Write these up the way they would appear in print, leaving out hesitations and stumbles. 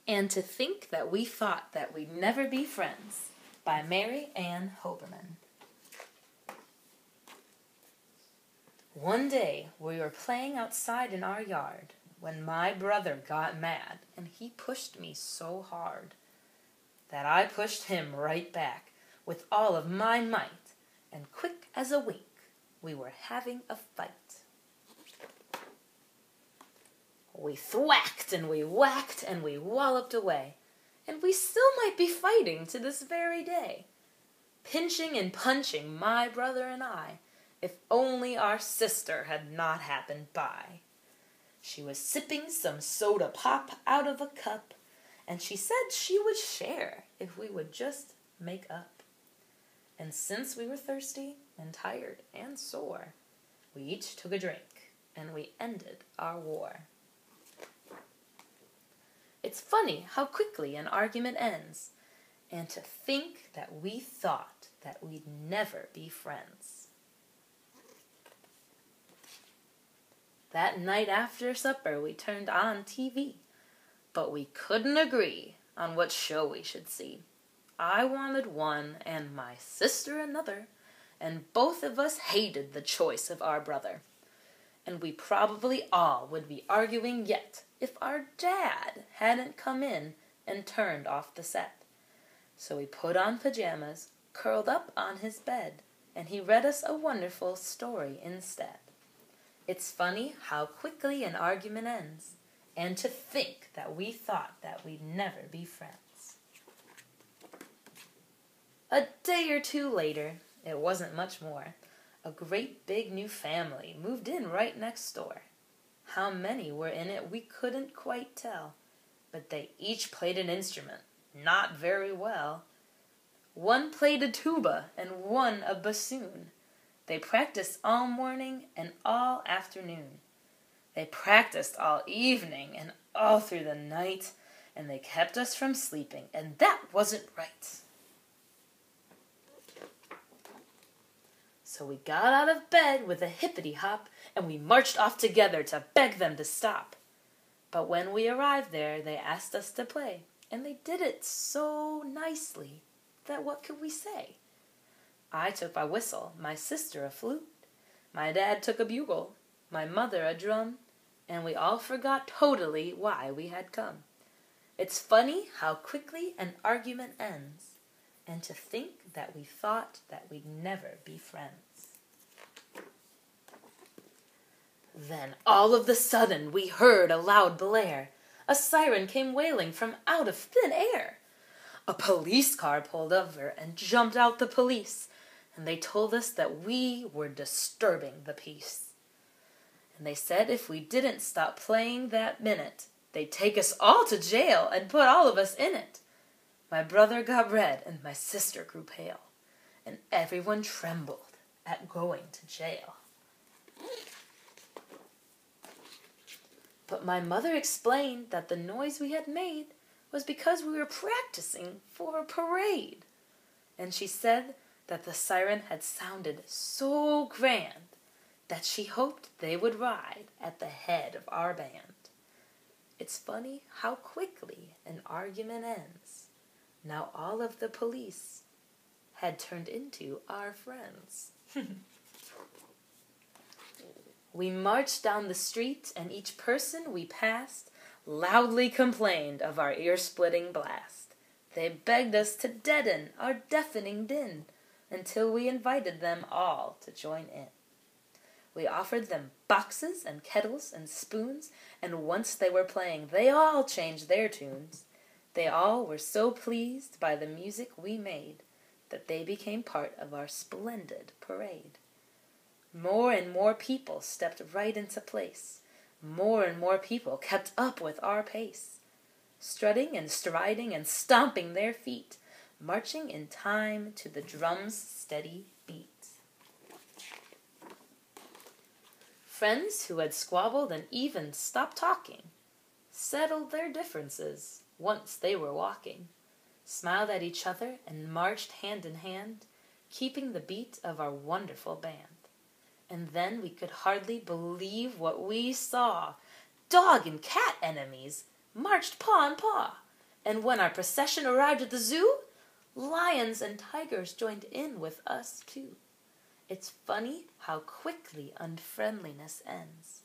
And to Think That We Thought That We'd Never Be Friends by Mary Ann Hoberman. One day we were playing outside in our yard when my brother got mad and he pushed me so hard that I pushed him right back with all of my might, and quick as a wink we were having a fight. We thwacked and we whacked and we walloped away, and we still might be fighting to this very day, pinching and punching my brother and I, if only our sister had not happened by. She was sipping some soda pop out of a cup, and she said she would share if we would just make up. And since we were thirsty and tired and sore, we each took a drink, and we ended our war. It's funny how quickly an argument ends, and to think that we thought that we'd never be friends. That night after supper we turned on TV, but we couldn't agree on what show we should see. I wanted one and my sister another, and both of us hated the choice of our brother. And we probably all would be arguing yet if our dad hadn't come in and turned off the set. So we put on pajamas, curled up on his bed, and he read us a wonderful story instead. It's funny how quickly an argument ends, and to think that we thought that we'd never be friends. A day or two later, it wasn't much more, a great big new family moved in right next door. How many were in it we couldn't quite tell, but they each played an instrument, not very well. One played a tuba and one a bassoon. They practiced all morning and all afternoon. They practiced all evening and all through the night, and they kept us from sleeping, and that wasn't right. So we got out of bed with a hippity-hop, and we marched off together to beg them to stop. But when we arrived there, they asked us to play, and they did it so nicely that what could we say? I took my whistle, my sister a flute, my dad took a bugle, my mother a drum, and we all forgot totally why we had come. It's funny how quickly an argument ends, and to think that we thought that we'd never be friends. Then all of the sudden we heard a loud blare. A siren came wailing from out of thin air. A police car pulled over and jumped out the police, and they told us that we were disturbing the peace. And they said if we didn't stop playing that minute, they'd take us all to jail and put all of us in it. My brother got red and my sister grew pale, and everyone trembled at going to jail. But my mother explained that the noise we had made was because we were practicing for a parade. And she said that the siren had sounded so grand that she hoped they would ride at the head of our band. It's funny how quickly an argument ends. Now all of the police had turned into our friends. We marched down the street, and each person we passed loudly complained of our ear-splitting blast. They begged us to deaden our deafening din until we invited them all to join in. We offered them boxes and kettles and spoons, and once they were playing, they all changed their tunes. They all were so pleased by the music we made that they became part of our splendid parade. More and more people stepped right into place. More and more people kept up with our pace, strutting and striding and stomping their feet, marching in time to the drum's steady beat. Friends who had squabbled and even stopped talking settled their differences once they were walking, smiled at each other and marched hand in hand, keeping the beat of our wonderful band. And then we could hardly believe what we saw. Dog and cat enemies marched paw in paw, And when our procession arrived at the zoo, lions and tigers joined in with us too. It's funny how quickly unfriendliness ends,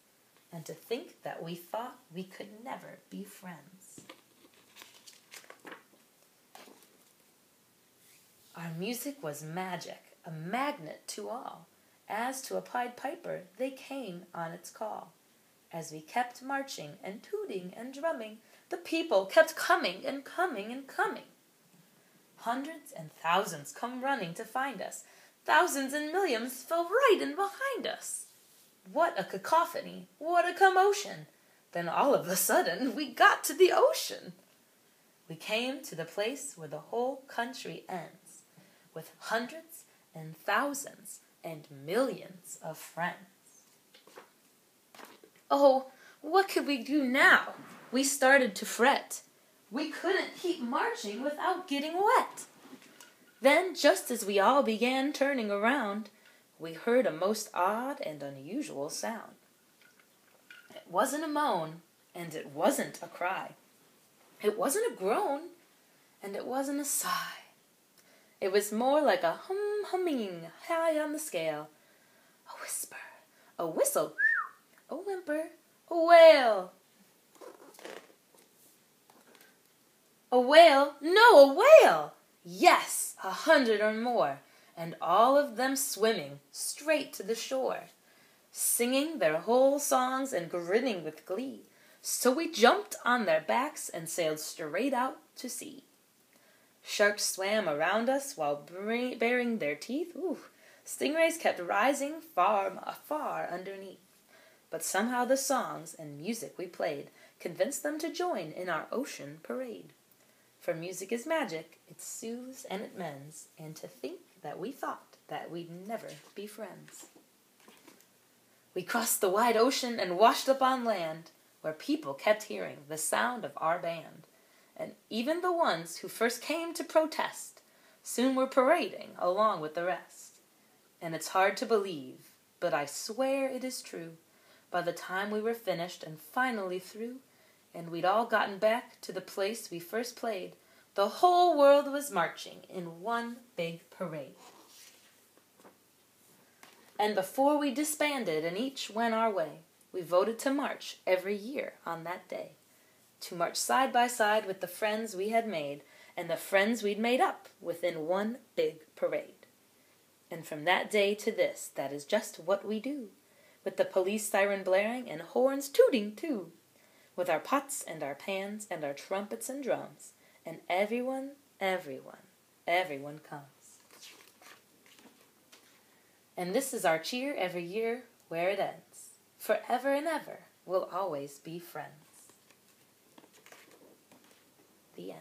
and to think that we thought we could never be friends. Our music was magic, a magnet to all. As to a Pied Piper, they came on its call. As we kept marching and tooting and drumming, the people kept coming and coming and coming. Hundreds and thousands come running to find us. Thousands and millions fell right in behind us. What a cacophony, what a commotion. Then all of a sudden we got to the ocean. We came to the place where the whole country ends, with hundreds and thousands and millions of friends. Oh, what could we do now? We started to fret. We couldn't keep marching without getting wet. Then, just as we all began turning around, we heard a most odd and unusual sound. It wasn't a moan, and it wasn't a cry. It wasn't a groan, and it wasn't a sigh. It was more like a humming high on the scale. A whisper, a whistle, a whimper, a wail. A whale? No, a whale! Yes, 100 or more, and all of them swimming straight to the shore, singing their whole songs and grinning with glee. So we jumped on their backs and sailed straight out to sea. Sharks swam around us while baring their teeth. Ooh, stingrays kept rising far underneath. But somehow the songs and music we played convinced them to join in our ocean parade. For music is magic, it soothes and it mends, and to think that we thought that we'd never be friends. We crossed the wide ocean and washed up on land, where people kept hearing the sound of our band, and even the ones who first came to protest soon were parading along with the rest. And it's hard to believe, but I swear it is true, by the time we were finished and finally through, and we'd all gotten back to the place we first played, the whole world was marching in one big parade. And before we disbanded and each went our way, we voted to march every year on that day, to march side by side with the friends we had made and the friends we'd made up within one big parade. And from that day to this, that is just what we do, with the police siren blaring and horns tooting too, with our pots and our pans and our trumpets and drums, and everyone comes. And this is our cheer every year where it ends. Forever and ever we'll always be friends. The end.